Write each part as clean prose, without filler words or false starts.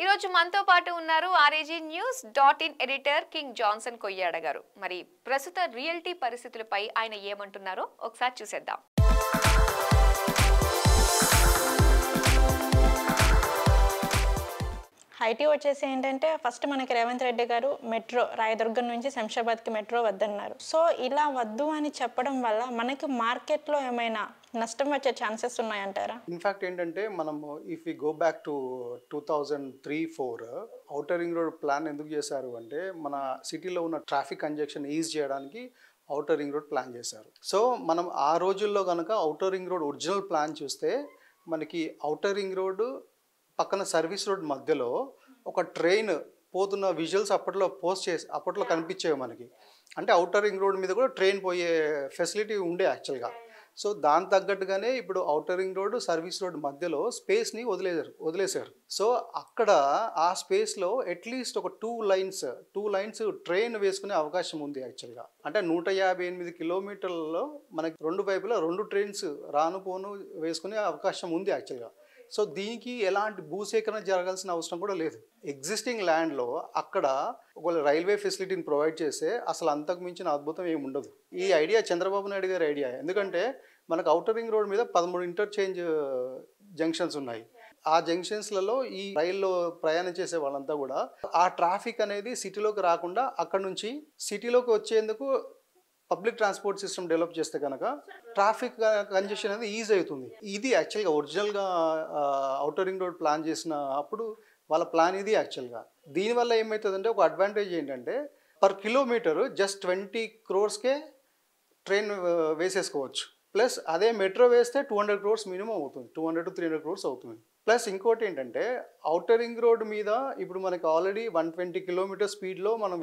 ఈరోజు మనతో పాటు ఉన్నారు RAG news dot in editor king Johnson Koyyada గారు. మరి ప్రస్తుత రియల్టీ పరిస్థితులపై ఆయన ఏమంటున్నారో ఒకసారి చూసేద్దాం. ఐటీ వచ్చేసి ఏంటంటే ఫస్ట్ మనకి రేవంత్ రెడ్డి గారు మెట్రో రాయదుర్గం నుంచి శంషాబాద్కి మెట్రో వద్దన్నారు. సో ఇలా వద్దు అని చెప్పడం వల్ల మనకి మార్కెట్లో ఏమైనా నష్టం వచ్చే ఛాన్సెస్ ఉన్నాయంటారా? ఇన్ఫ్యాక్ట్ ఏంటంటే మనము if we go back to 2003-4 outer ring road plan ఎందుకు చేశారు అంటే మన సిటీలో ఉన్న ట్రాఫిక్ కంజెక్షన్ ఈజ్ చేయడానికి ఔటర్ రింగ్ రోడ్ ప్లాన్ చేశారు. సో మనం ఆ రోజుల్లో కనుక outer ring road original plan చూస్తే మనకి ఔటర్ రింగ్ రోడ్ పక్కన సర్వీస్ రోడ్ మధ్యలో ఒక ట్రైన్ పోతున్న విజువల్స్ అప్పట్లో కనిపించేవి మనకి. అంటే ఔటర్ రింగ్ రోడ్ మీద కూడా ట్రైన్ పోయే ఫెసిలిటీ ఉండే యాక్చువల్గా. సో దాని తగ్గట్టుగానే ఇప్పుడు outer ring road service road మధ్యలో స్పేస్ని వదిలేశారు. సో అక్కడ ఆ స్పేస్లో అట్లీస్ట్ ఒక టూ లైన్స్ ట్రైన్ వేసుకునే అవకాశం ఉంది యాక్చువల్గా. అంటే 158 కిలోమీటర్లలో మనకి రెండు వైపులా 2 ట్రైన్స్ రాను పోను వేసుకునే అవకాశం ఉంది యాక్చువల్గా. సో దీనికి ఎలాంటి భూసేకరణ జరగాల్సిన అవసరం కూడా లేదు. ఎగ్జిస్టింగ్ ల్యాండ్లో అక్కడ ఒక రైల్వే ఫెసిలిటీని ప్రొవైడ్ చేస్తే అసలు అంతకు మించిన అద్భుతం ఏమి ఉండదు. ఈ ఐడియా చంద్రబాబు నాయుడు గారి ఐడియా. ఎందుకంటే మనకు ఔటర్ రింగ్ రోడ్ మీద 13 ఇంటర్చేంజ్ జంక్షన్స్ ఉన్నాయి. ఆ జంక్షన్స్లలో ఈ రైల్లో ప్రయాణం చేసే వాళ్ళంతా కూడా ఆ ట్రాఫిక్ అనేది సిటీలోకి రాకుండా అక్కడ నుంచి సిటీలోకి వచ్చేందుకు పబ్లిక్ ట్రాన్స్పోర్ట్ సిస్టమ్ డెవలప్ చేస్తే కనుక ట్రాఫిక్ కంజెషన్ అనేది ఈజీ అవుతుంది. ఇది యాక్చువల్గా ఒరిజినల్గా ఔటర్ రింగ్ రోడ్ ప్లాన్ చేసిన అప్పుడు వాళ్ళ ప్లాన్ ఇది యాక్చువల్గా. దీనివల్ల ఏమవుతుందంటే ఒక అడ్వాంటేజ్ ఏంటంటే per kilometre just 20 crores train వేసేసుకోవచ్చు. ప్లస్ అదే మెట్రో వేస్తే 200 crores మినిమం అవుతుంది, 200 to 300 crores అవుతుంది. ప్లస్ ఇంకోటి ఏంటంటే ఔటర్ రింగ్ రోడ్ మీద ఇప్పుడు మనకి ఆల్రెడీ 120 kilometers స్పీడ్లో మనం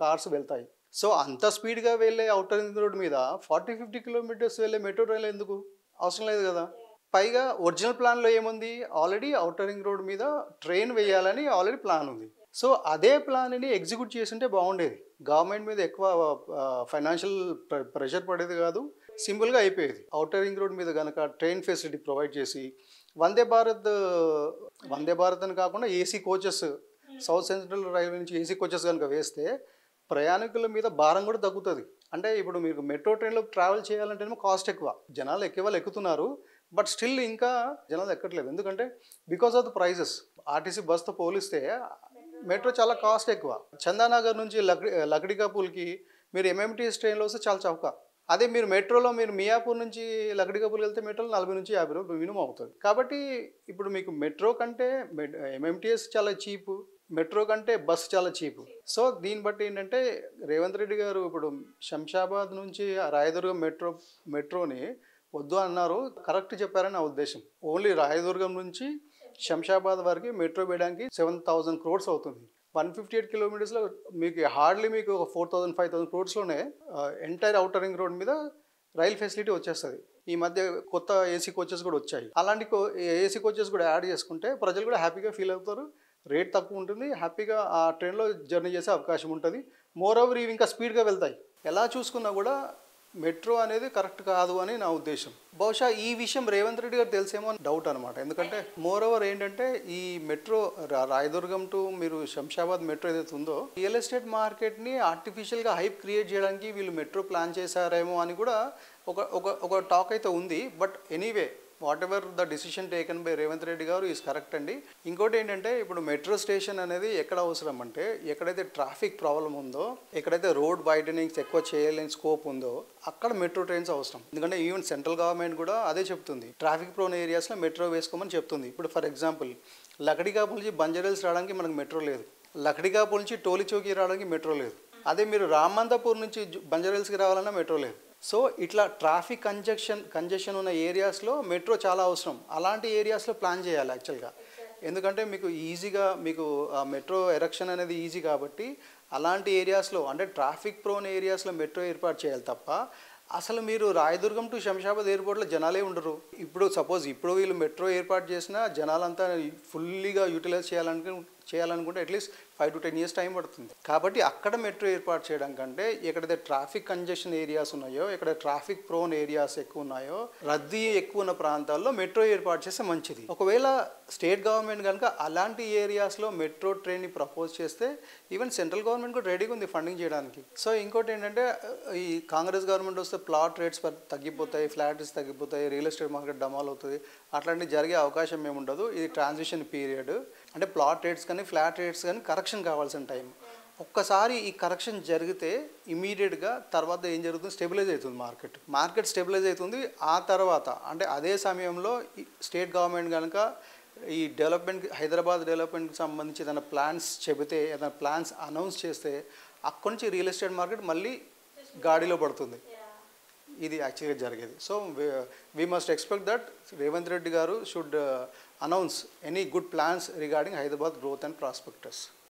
కార్స్ వెళ్తాయి. సో అంత స్పీడ్గా వెళ్ళే ఔటర్ రింగ్ రోడ్ మీద 40-50 kilometers వెళ్ళే మెట్రో రైలు ఎందుకు అవసరం లేదు కదా. పైగా ఒరిజినల్ ప్లాన్లో ఏముంది, ఆల్రెడీ ఔటర్ రింగ్ రోడ్ మీద ట్రైన్ వేయాలని ఆల్రెడీ ప్లాన్ ఉంది. సో అదే ప్లాన్ని ఎగ్జిక్యూట్ చేస్తుంటే బాగుండేది. గవర్నమెంట్ మీద ఎక్కువ ఫైనాన్షియల్ ప్రెషర్ పడేది కాదు, సింపుల్గా అయిపోయేది. ఔటర్ రింగ్ రోడ్ మీద కనుక ట్రైన్ ఫెసిలిటీ ప్రొవైడ్ చేసి వందే భారత్ అని కాకుండా AC coaches, south central railway నుంచి ఏసీ కోచెస్ కనుక వేస్తే ప్రయాణికుల మీద భారం కూడా తగ్గుతుంది. అంటే ఇప్పుడు మీకు మెట్రో ట్రైన్లో ట్రావెల్ చేయాలంటేనేమో కాస్ట్ ఎక్కువ. జనాలు ఎక్కేవాళ్ళు ఎక్కుతున్నారు, బట్ స్టిల్ ఇంకా జనాలు ఎక్కట్లేదు. ఎందుకంటే because of the prices. RTC బస్తో పోలిస్తే మెట్రో చాలా కాస్ట్ ఎక్కువ. చందానగర్ నుంచి లక్డికాపూల్కి మీరు ఎంఎంటీఎస్ ట్రైన్లో వస్తే చాలా చౌక. అదే మీరు మెట్రోలో మీరు మియాపూర్ నుంచి లక్డికాపూల్కి వెళ్తే మెట్రోలో 40-50 రూపాయలు మినిమం అవుతుంది. కాబట్టి ఇప్పుడు మీకు మెట్రో కంటే ఎంఎంటీఎస్ చాలా చీపు, మెట్రో కంటే బస్ చాలా చీపు. సో దీన్ని బట్టి ఏంటంటే రేవంత్ రెడ్డి గారు ఇప్పుడు శంషాబాద్ నుంచి రాయదుర్గం మెట్రోని వద్దు అన్నారు. కరెక్ట్ చెప్పారని నా ఉద్దేశం. ఓన్లీ రాయదుర్గం నుంచి శంషాబాద్ వరకు మెట్రో వేయడానికి 7,000 crores అవుతుంది. 158 kilometersలో మీకు హార్డ్లీ మీకు ఒక 4,000-5,000 crores entire outer ring road మీద రైల్ ఫెసిలిటీ వచ్చేస్తుంది. ఈ మధ్య కొత్త ఏసీ కోచెస్ కూడా వచ్చాయి. అలాంటి ఏసీ కోచెస్ కూడా యాడ్ చేసుకుంటే ప్రజలు కూడా హ్యాపీగా ఫీల్ అవుతారు. రేట్ తక్కువ ఉంటుంది, హ్యాపీగా ఆ ట్రైన్లో జర్నీ చేసే అవకాశం ఉంటుంది. మోర్ ఓవర్ ఇవి ఇంకా స్పీడ్గా వెళ్తాయి. ఎలా చూసుకున్నా కూడా మెట్రో అనేది కరెక్ట్ కాదు అని నా ఉద్దేశం. బహుశా ఈ విషయం రేవంత్ రెడ్డి గారు తెలిసేమో అని డౌట్ అనమాట. ఎందుకంటే మోర్ ఓవర్ ఏంటంటే ఈ మెట్రో రాయదుర్గం టు మీరు శంషాబాద్ మెట్రో ఏదైతే ఉందో రియల్ ఎస్టేట్ మార్కెట్ని ఆర్టిఫిషియల్గా హైప్ క్రియేట్ చేయడానికి వీళ్ళు మెట్రో ప్లాన్ చేశారేమో అని కూడా ఒక టాక్ అయితే ఉంది. But anyway what ever the decision taken by Revanth Reddy గారు ఈజ్ కరెక్ట్ అండి. ఇంకోటి ఏంటంటే ఇప్పుడు మెట్రో స్టేషన్ అనేది ఎక్కడ అవసరం అంటే ఎక్కడైతే ట్రాఫిక్ ప్రాబ్లం ఉందో, ఎక్కడైతే రోడ్ వైడనింగ్స్ ఎక్కువ చేయలేని స్కోప్ ఉందో అక్కడ మెట్రో ట్రైన్స్ అవసరం. ఎందుకంటే ఈవెన్ సెంట్రల్ గవర్నమెంట్ కూడా అదే చెప్తుంది, ట్రాఫిక్ ప్రోన్ ఏరియాస్లో మెట్రో వేసుకోమని చెప్తుంది. ఇప్పుడు ఫర్ ఎగ్జాంపుల్ లక్డికాపూల్ నుంచి బంజారాహిల్స్ రావడానికి మనకు మెట్రో లేదు, లక్డికాపూల్ నుంచి టోలీ చౌకీ రావడానికి మెట్రో లేదు. అదే మీరు రామంతపూర్ నుంచి బంజారాహిల్స్కి రావాలన్నా మెట్రో లేదు. సో ఇట్లా ట్రాఫిక్ కంజెషన్ ఉన్న ఏరియాస్లో మెట్రో చాలా అవసరం. అలాంటి ఏరియాస్లో ప్లాన్ చేయాలి యాక్చువల్గా. ఎందుకంటే మీకు ఈజీగా మీకు మెట్రో ఎరక్షన్ అనేది ఈజీ కాబట్టి అలాంటి ఏరియాస్లో అంటే ట్రాఫిక్ ప్రోన్ ఏరియాస్లో మెట్రో ఏర్పాటు చేయాలి తప్ప అసలు మీరు రాయదుర్గం టు శంషాబాద్ ఎయిర్పోర్ట్లో జనాలే ఉండరు. ఇప్పుడు సపోజ్ వీళ్ళు మెట్రో ఏర్పాటు చేసినా జనాలంతా ఫుల్లీగా యూటిలైజ్ చేయాలనుకుంటే అట్లీస్ట్ 5 to 10 years టైం పడుతుంది. కాబట్టి అక్కడ మెట్రో ఏర్పాటు చేయడం కంటే ఎక్కడైతే ట్రాఫిక్ కంజెషన్ ఏరియాస్ ఉన్నాయో, ఎక్కడ ట్రాఫిక్ ప్రోన్ ఏరియాస్ ఎక్కువ ఉన్నాయో, రద్దీ ఎక్కువ ఉన్న ప్రాంతాల్లో మెట్రో ఏర్పాటు చేస్తే మంచిది. ఒకవేళ స్టేట్ గవర్నమెంట్ కనుక అలాంటి ఏరియాస్లో మెట్రో ట్రైన్ని ప్రపోజ్ చేస్తే ఈవెన్ సెంట్రల్ గవర్నమెంట్ కూడా రెడీగా ఉంది ఫండింగ్ చేయడానికి. సో ఇంకోటి ఏంటంటే ఈ కాంగ్రెస్ గవర్నమెంట్ వస్తే ప్లాట్ రేట్స్ తగ్గిపోతాయి, ఫ్లాట్ రేట్స్ తగ్గిపోతాయి, రియల్ ఎస్టేట్ మార్కెట్ డమాల్ అవుతుంది, అట్లాంటివి జరిగే అవకాశం ఏమి ఉండదు. ఇది ట్రాన్సిషన్ పీరియడ్. అంటే ప్లాట్ రేట్స్ కానీ ఫ్లాట్ రేట్స్ కానీ కరెక్షన్ కావాల్సిన టైం. ఒక్కసారి ఈ కరెక్షన్ జరిగితే ఇమీడియట్గా తర్వాత ఏం జరుగుతుంది, స్టెబిలైజ్ అవుతుంది మార్కెట్ స్టెబిలైజ్ అవుతుంది. ఆ తర్వాత అంటే అదే సమయంలో స్టేట్ గవర్నమెంట్ కనుక ఈ డెవలప్మెంట్ హైదరాబాద్ డెవలప్మెంట్కి సంబంధించి ఏదైనా ప్లాన్స్ చెబితే, ఏదైనా ప్లాన్స్ అనౌన్స్ చేస్తే అక్కడి నుంచి రియల్ ఎస్టేట్ మార్కెట్ మళ్ళీ గాడిలో పడుతుంది. ఇది యాక్చువల్గా జరిగేది. So we must expect that Revanth Reddy గారు should announce any good plans regarding Hyderabad growth and prospectus.